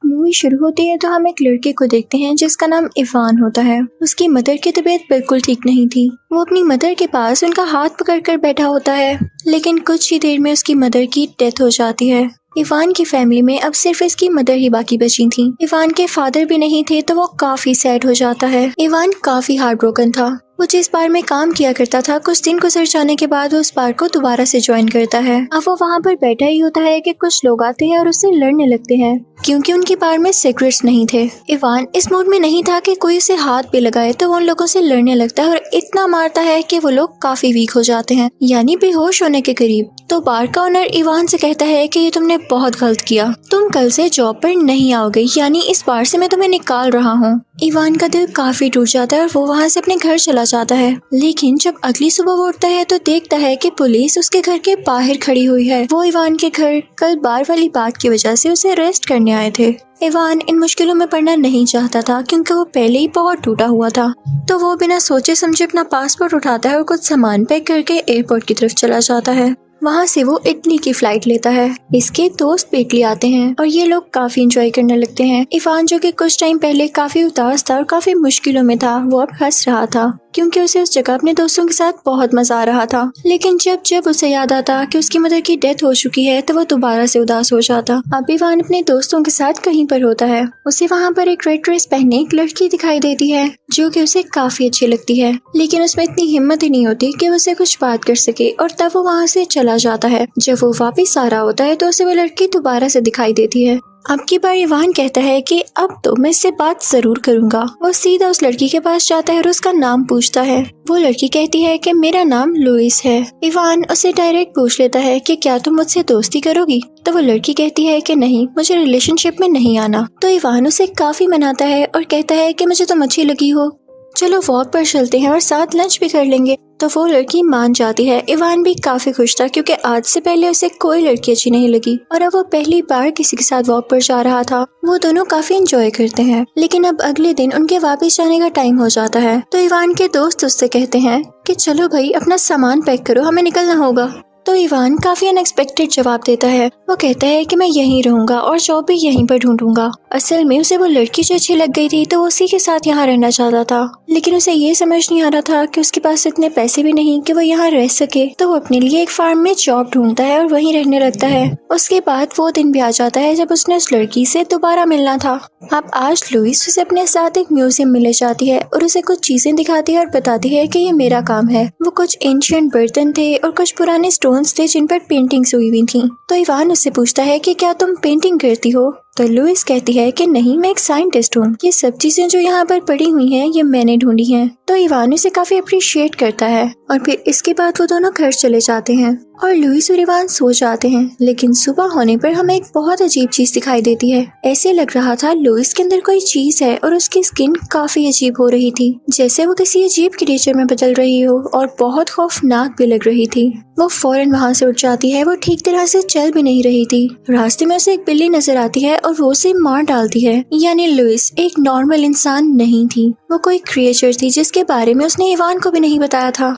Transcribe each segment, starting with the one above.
Movie शुरू होती है तो हम एक लड़के को देखते हैं जिसका नाम इवान होता है। उसकी मदर की तबीयत बिल्कुल ठीक नहीं थी। वो अपनी मदर के पास उनका हाथ पकड़कर बैठा होता है, लेकिन कुछ ही देर में उसकी मदर की डेथ हो जाती है। इवान की फैमिली में अब सिर्फ इसकी मदर ही बाकी बची थी। इवान के फादर भी नहीं थे तो वो काफी सैड हो जाता है। इवान काफी हार्ट ब्रोकन था। वो जिस बार में काम किया करता था, कुछ दिन गुजर जाने के बाद वो उस बार को दोबारा से ज्वाइन करता है। अब वो वहाँ पर बैठा ही होता है कि कुछ लोग आते हैं और उससे लड़ने लगते हैं क्योंकि उनकी बार में सिगरेट्स नहीं थे। इवान इस मूड में नहीं था कि कोई उसे हाथ भी लगाए तो वो उन लोगों से लड़ने लगता है और इतना मारता है कि वो लोग काफी वीक हो जाते हैं, यानी बेहोश होने के करीब। तो बार का ओनर इवान से कहता है कि ये तुमने बहुत गलत किया, तुम कल से जॉब पर नहीं आओगे, यानी इस बार से मैं तुम्हें निकाल रहा हूँ। इवान का दिल काफी टूट जाता है और वो वहाँ से अपने घर चला जाता है। लेकिन जब अगली सुबह वो उठता है तो देखता है कि पुलिस उसके घर के बाहर खड़ी हुई है। वो इवान के घर कल बार वाली बात की वजह से उसे अरेस्ट करने आए थे। इवान इन मुश्किलों में पड़ना नहीं चाहता था क्योंकि वो पहले ही बहुत टूटा हुआ था। तो वो बिना सोचे समझे अपना पासपोर्ट उठाता है और कुछ सामान पैक करके एयरपोर्ट की तरफ चला जाता है। वहाँ से वो इटली की फ्लाइट लेता है। इसके दोस्त भी इटली आते हैं और ये लोग काफी एंजॉय करने लगते हैं। इवान, जो कि कुछ टाइम पहले काफी उदास था और काफी मुश्किलों में था, वो अब हंस रहा था क्योंकि उसे उस जगह अपने दोस्तों के साथ बहुत मजा आ रहा था। लेकिन जब जब उसे याद आता कि उसकी मदर की डेथ हो चुकी है तो वो दोबारा से उदास हो जाता। अब इवान अपने दोस्तों के साथ कहीं पर होता है। उसे वहाँ पर एक रेड ड्रेस पहने एक लड़की दिखाई देती है जो कि उसे काफी अच्छी लगती है, लेकिन उसमें इतनी हिम्मत ही नहीं होती कि वो उससे कुछ बात कर सके और तब वो वहाँ से चला जाता है। जब वो वापिस आ रहा होता है तो उसे वो लड़की दोबारा से दिखाई देती है। अब की बार इवान कहता है कि अब तो मैं इससे बात जरूर करूंगा। वो सीधा उस लड़की के पास जाता है और उसका नाम पूछता है। वो लड़की कहती है कि मेरा नाम लुइस है। इवान उसे डायरेक्ट पूछ लेता है कि क्या तुम मुझसे दोस्ती करोगी? तो वो लड़की कहती है कि नहीं, मुझे रिलेशनशिप में नहीं आना। तो इवान उसे काफी मनाता है और कहता है कि मुझे तुम अच्छी लगी हो, चलो वॉक पर चलते हैं और साथ लंच भी कर लेंगे। तो वो लड़की मान जाती है। इवान भी काफी खुश था क्योंकि आज से पहले उसे कोई लड़की अच्छी नहीं लगी और अब वो पहली बार किसी के साथ वॉक पर जा रहा था। वो दोनों काफी एंजॉय करते हैं, लेकिन अब अगले दिन उनके वापस जाने का टाइम हो जाता है। तो इवान के दोस्त उससे कहते हैं कि चलो भाई अपना सामान पैक करो, हमें निकलना होगा। तो इवान काफी अनएक्सपेक्टेड जवाब देता है। वो कहता है कि मैं यहीं रहूंगा और जॉब भी यहीं पर ढूंढूंगा। असल में उसे वो लड़की जो अच्छी लग गई थी तो वो उसी के साथ यहाँ रहना चाहता था, लेकिन उसे ये समझ नहीं आ रहा था कि उसके पास इतने पैसे भी नहीं कि वो यहाँ रह सके। तो वो अपने लिए एक फार्म में जॉब ढूंढता है और वहीं रहने लगता है। उसके बाद वो दिन भी आ जाता है जब उसने उस लड़की से दोबारा मिलना था। अब आज लुइस उसे अपने साथ एक म्यूजियम में ले जाती है और उसे कुछ चीजें दिखाती है और बताती है कि ये मेरा काम है। वो कुछ एंशिएंट बर्तन थे और कुछ पुराने स्टोन्स थे जिन पर पेंटिंग्स हुई हुई थी। तो इवान उससे पूछता है कि क्या तुम पेंटिंग करती हो? तो लुइस कहती है कि नहीं, मैं एक साइंटिस्ट हूँ। ये सब चीजें जो यहाँ पर पड़ी हुई हैं ये मैंने ढूंढी हैं। तो इवान उसे काफी अप्रिशिएट करता है और फिर इसके बाद वो दोनों घर चले जाते हैं और लुइस और इवान सो जाते हैं। लेकिन सुबह होने पर हमें एक बहुत अजीब चीज दिखाई देती है। ऐसे लग रहा था लुइस के अंदर कोई चीज है और उसकी स्किन काफी अजीब हो रही थी, जैसे वो किसी अजीब क्रिएचर में बदल रही हो और बहुत खौफनाक भी लग रही थी। वो फौरन वहाँ से उठ जाती है। वो ठीक तरह से चल भी नहीं रही थी। रास्ते में उसे एक बिल्ली नजर आती है और वो उसे मार डालती है। यानी लुइस एक नॉर्मल इंसान नहीं थी, वो कोई क्रिएचर थी जिसके बारे में उसने इवान को भी नहीं बताया था।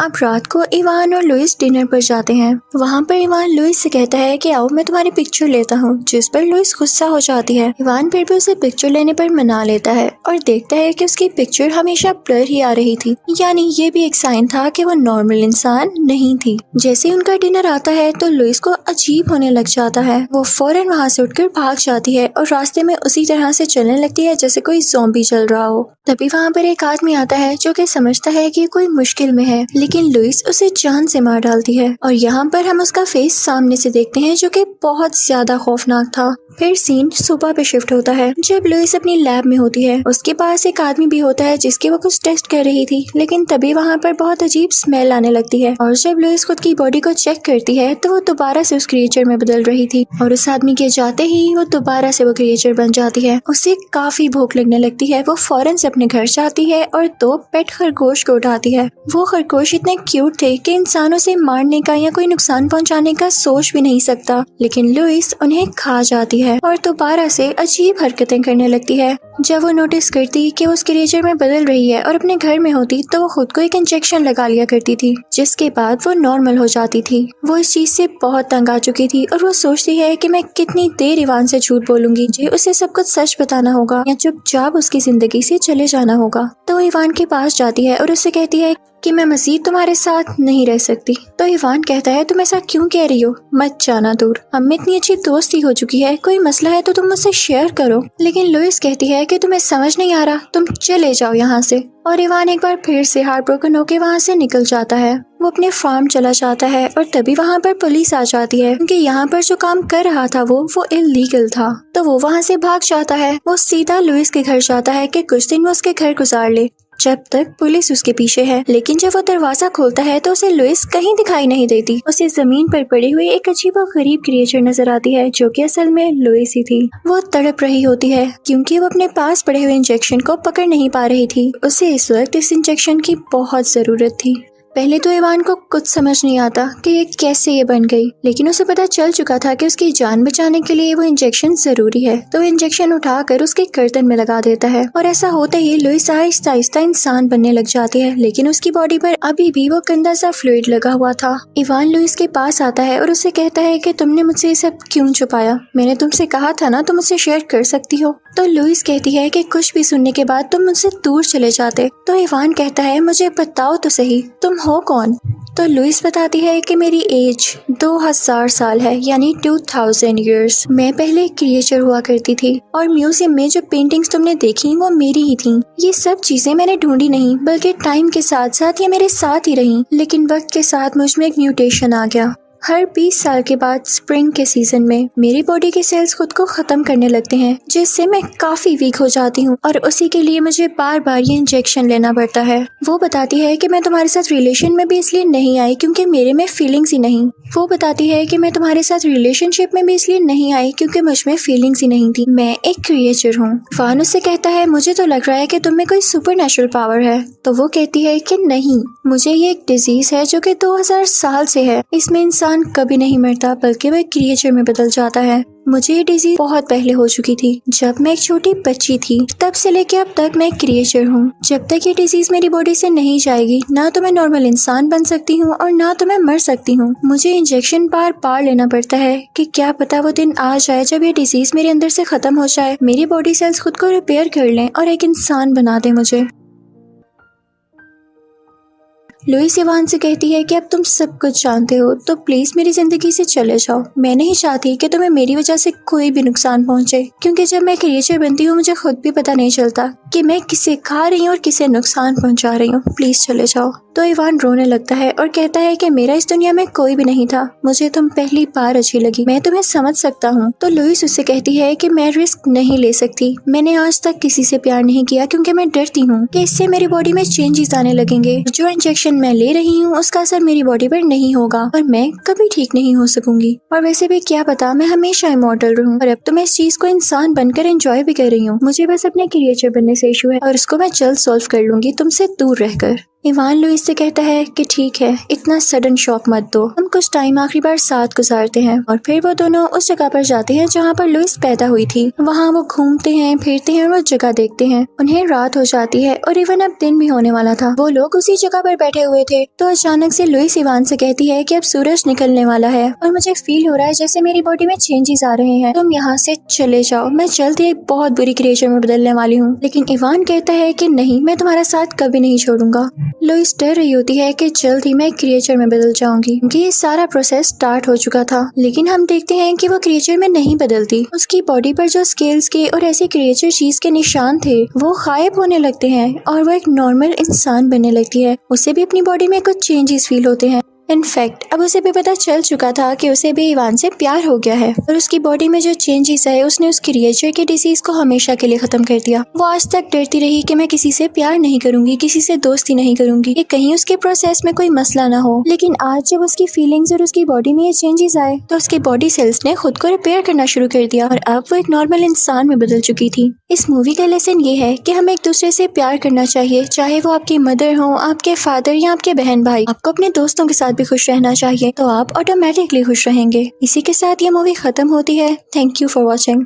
अब रात को इवान और लुइस डिनर पर जाते हैं। वहाँ पर इवान लुइस से कहता है कि आओ मैं तुम्हारी पिक्चर लेता हूँ, जिस पर लुइस गुस्सा हो जाती है। इवान फिर भी उसे पिक्चर लेने पर मना लेता है और देखता है कि उसकी पिक्चर हमेशा ब्लर ही आ रही थी, यानी ये भी एक साइन था कि वो नॉर्मल इंसान नहीं थी। जैसे ही उनका डिनर आता है तो लुइस को अजीब होने लग जाता है। वो फौरन वहाँ से उठकर भाग जाती है और रास्ते में उसी तरह से चलने लगती है जैसे कोई ज़ॉम्बी चल रहा हो। तभी वहाँ पर एक आदमी आता है जो कि समझता है कि कोई मुश्किल में है, लेकिन लुइस उसे जान से मार डालती है। और यहाँ पर हम उसका फेस सामने से देखते हैं जो कि बहुत ज्यादा खौफनाक था। फिर सीन सुबह पे शिफ्ट होता है जब लुइस अपनी लैब में होती है। उसके पास एक आदमी भी होता है जिसकी वो कुछ टेस्ट कर रही थी, लेकिन तभी वहाँ पर बहुत अजीब स्मेल आने लगती है और जब लुइस खुद की बॉडी को चेक करती है तो वो दोबारा से उस क्रिएचर में बदल रही थी और उस आदमी के जाते ही वो दोबारा से वो क्रिएचर बन जाती है। उसे काफी भूख लगने लगती है। वो फौरन से अपने घर जाती है और 2 पेट खरगोश को उठाती है। वो खरगोश इतने क्यूट थे कि इंसानों से मारने का या कोई नुकसान पहुंचाने का सोच भी नहीं सकता, लेकिन लुइस उन्हें खा जाती है और दोबारा से अजीब हरकतें करने लगती है। जब वो नोटिस करती कि वो उस क्रिएचर में बदल रही है और अपने घर में होती तो वो खुद को एक इंजेक्शन लगा लिया करती थी, जिसके बाद वो नॉर्मल हो जाती थी। वो इस चीज से बहुत तंग आ चुकी थी और वो सोचती है कि मैं कितनी देर इवान से झूठ बोलूंगी, मुझे उसे सब कुछ सच बताना होगा या चुपचाप उसकी जिंदगी से चले जाना होगा। तो वो इवान के पास जाती है और उससे कहती है कि मैं मजीद तुम्हारे साथ नहीं रह सकती। तो इवान कहता है तुम ऐसा क्यों कह रही हो, मत जाना दूर, हम में इतनी अच्छी दोस्ती हो चुकी है, कोई मसला है तो तुम मुझसे शेयर करो। लेकिन लुइस कहती है कि तुम्हें समझ नहीं आ रहा, तुम चले जाओ यहाँ से। और इवान एक बार फिर से हार्ट ब्रोकन होकर वहाँ से निकल जाता है। वो अपने फार्म चला जाता है और तभी वहाँ पर पुलिस आ जाती है, क्योंकि यहाँ पर जो काम कर रहा था वो इल्लीगल था। तो वो वहाँ से भाग जाता है। वो सीधा लुइस के घर जाता है कि कुछ दिन वो उसके घर गुजार ले, जब तक पुलिस उसके पीछे है। लेकिन जब वो दरवाजा खोलता है तो उसे लुइस कहीं दिखाई नहीं देती। उसे जमीन पर पड़ी हुई एक अजीब और गरीब क्रिएचर नजर आती है, जो कि असल में लुइस ही थी। वो तड़प रही होती है क्योंकि वो अपने पास पड़े हुए इंजेक्शन को पकड़ नहीं पा रही थी। उसे इस वक्त इस इंजेक्शन की बहुत जरूरत थी। पहले तो इवान को कुछ समझ नहीं आता कि ये कैसे ये बन गई, लेकिन उसे पता चल चुका था कि उसकी जान बचाने के लिए वो इंजेक्शन जरूरी है। तो इंजेक्शन उठाकर उसके गर्दन में लगा देता है और ऐसा होते ही लुइस आहिस्ता आहिस्ता इंसान बनने लग जाती है, लेकिन उसकी बॉडी पर अभी भी वो गंदा सा फ्लूइड लगा हुआ था। इवान लुइस के पास आता है और उसे कहता है कि तुमने मुझसे ये सब क्यों छुपाया, मैंने तुमसे कहा था ना तुम मुझसे शेयर कर सकती हो। तो लुइस कहती है कि कुछ भी सुनने के बाद तुम मुझसे दूर चले जाते। तो इवान कहता है मुझे बताओ तो सही, तुम हो कौन। तो लुइस बताती है कि मेरी एज 2000 साल है, यानी 2000 ईयर्स। मैं पहले क्रिएचर हुआ करती थी और म्यूजियम में जो पेंटिंग्स तुमने देखी वो मेरी ही थी। ये सब चीजें मैंने ढूंढी नहीं, बल्कि टाइम के साथ साथ ये मेरे साथ ही रही। लेकिन वक्त के साथ मुझ में एक म्यूटेशन आ गया। हर 20 साल के बाद स्प्रिंग के सीजन में मेरी बॉडी के सेल्स खुद को खत्म करने लगते हैं, जिससे मैं काफी वीक हो जाती हूँ और उसी के लिए मुझे बार बार ये इंजेक्शन लेना पड़ता है। वो बताती है कि मैं तुम्हारे साथ रिलेशन में भी इसलिए नहीं आई क्योंकि मेरे में फीलिंग्स ही नहीं। वो बताती है कि मैं तुम्हारे साथ रिलेशनशिप में भी इसलिए नहीं आई क्योंकि मुझ में फीलिंग्स ही नहीं थी। मैं एक क्रिएचर हूँ। इवान उससे कहता है मुझे तो लग रहा है कि तुम में कोई सुपर नेचुरल पावर है। तो वो कहती है कि नहीं, मुझे ये एक डिजीज है जो कि 2000 साल से है। इसमें इंसान कभी नहीं मरता, बल्कि वह क्रिएचर में बदल जाता है। मुझे ये डिजीज बहुत पहले हो चुकी थी, जब मैं एक छोटी बच्ची थी। तब से लेके अब तक मैं क्रिएचर हूँ। जब तक ये डिजीज मेरी बॉडी से नहीं जाएगी, ना तो मैं नॉर्मल इंसान बन सकती हूँ और ना तो मैं मर सकती हूँ। मुझे इंजेक्शन बार बार लेना पड़ता है कि क्या पता वो दिन आ जाए जब ये डिजीज मेरे अंदर से खत्म हो जाए, मेरी बॉडी सेल्स खुद को रिपेयर कर लें और एक इंसान बना दे मुझे। लुइस इवान से कहती है कि अब तुम सब कुछ जानते हो तो प्लीज मेरी जिंदगी से चले जाओ। मैं नहीं चाहती कि तुम्हें मेरी वजह से कोई भी नुकसान पहुंचे, क्योंकि जब मैं क्रिएचर बनती हूँ मुझे खुद भी पता नहीं चलता कि मैं किसे खा रही हूँ और किसे नुकसान पहुंचा रही हूँ। प्लीज चले जाओ। तो इवान रोने लगता है और कहता है कि मेरा इस दुनिया में कोई भी नहीं था, मुझे तुम पहली बार अच्छी लगी, मैं तुम्हें समझ सकता हूँ। तो लुइस उससे कहती है कि मैं रिस्क नहीं ले सकती। मैंने आज तक किसी से प्यार नहीं किया क्योंकि मैं डरती हूँ कि इससे मेरी बॉडी में चेंजेस आने लगेंगे। जो इंजेक्शन मैं ले रही हूँ उसका असर मेरी बॉडी पर नहीं होगा और मैं कभी ठीक नहीं हो सकूंगी। और वैसे भी क्या पता मैं हमेशा इमॉर्टल रहूं। और अब तो मैं इस चीज को इंसान बनकर एंजॉय भी कर रही हूँ। मुझे बस अपने क्रिएचर बनने से इशू है और इसको मैं जल्द सॉल्व कर लूंगी तुमसे दूर रहकर। इवान लुइस से कहता है कि ठीक है, इतना सडन शॉक मत दो, हम कुछ टाइम आखिरी बार साथ गुजारते हैं। और फिर वो दोनों उस जगह पर जाते हैं जहाँ पर लुइस पैदा हुई थी। वहाँ वो घूमते हैं, फिरते हैं और वो जगह देखते हैं। उन्हें रात हो जाती है और इवन अब दिन भी होने वाला था। वो लोग उसी जगह पर बैठे हुए थे तो अचानक से लुइस इवान से कहती है कि अब सूरज निकलने वाला है और मुझे फील हो रहा है जैसे मेरी बॉडी में चेंजेस आ रहे हैं, तुम यहाँ से चले जाओ, मैं जल्द ही एक बहुत बुरी क्रिएचर में बदलने वाली हूँ। लेकिन इवान कहता है कि नहीं, मैं तुम्हारा साथ कभी नहीं छोड़ूंगा। लुइस डर रही होती है कि जल्द ही मैं क्रिएचर में बदल जाऊंगी, क्योंकि ये सारा प्रोसेस स्टार्ट हो चुका था। लेकिन हम देखते हैं कि वो क्रिएचर में नहीं बदलती। उसकी बॉडी पर जो स्केल्स के और ऐसी क्रिएचर चीज के निशान थे वो गायब होने लगते हैं और वो एक नॉर्मल इंसान बनने लगती है। उसे भी अपनी बॉडी में कुछ चेंजेस फील होते हैं। इनफैक्ट अब उसे भी पता चल चुका था कि उसे भी इवान से प्यार हो गया है और उसकी बॉडी में जो चेंजेस आए उसने उस क्रिएचर के डिसीज को हमेशा के लिए खत्म कर दिया। वो आज तक डरती रही कि मैं किसी से प्यार नहीं करूंगी, किसी से दोस्ती नहीं करूंगी, कि कहीं उसके प्रोसेस में कोई मसला ना हो। लेकिन आज जब उसकी फीलिंग्स और उसकी बॉडी में ये चेंजेस आए तो उसके बॉडी सेल्स ने खुद को रिपेयर करना शुरू कर दिया और अब वो एक नॉर्मल इंसान में बदल चुकी थी। इस मूवी का लेसन ये है कि हमें एक दूसरे से प्यार करना चाहिए, चाहे वो आपकी मदर हो, आपके फादर या आपके बहन भाई। आपको अपने दोस्तों के साथ भी खुश रहना चाहिए तो आप ऑटोमेटिकली खुश रहेंगे। इसी के साथ ये मूवी खत्म होती है। Thank you for watching.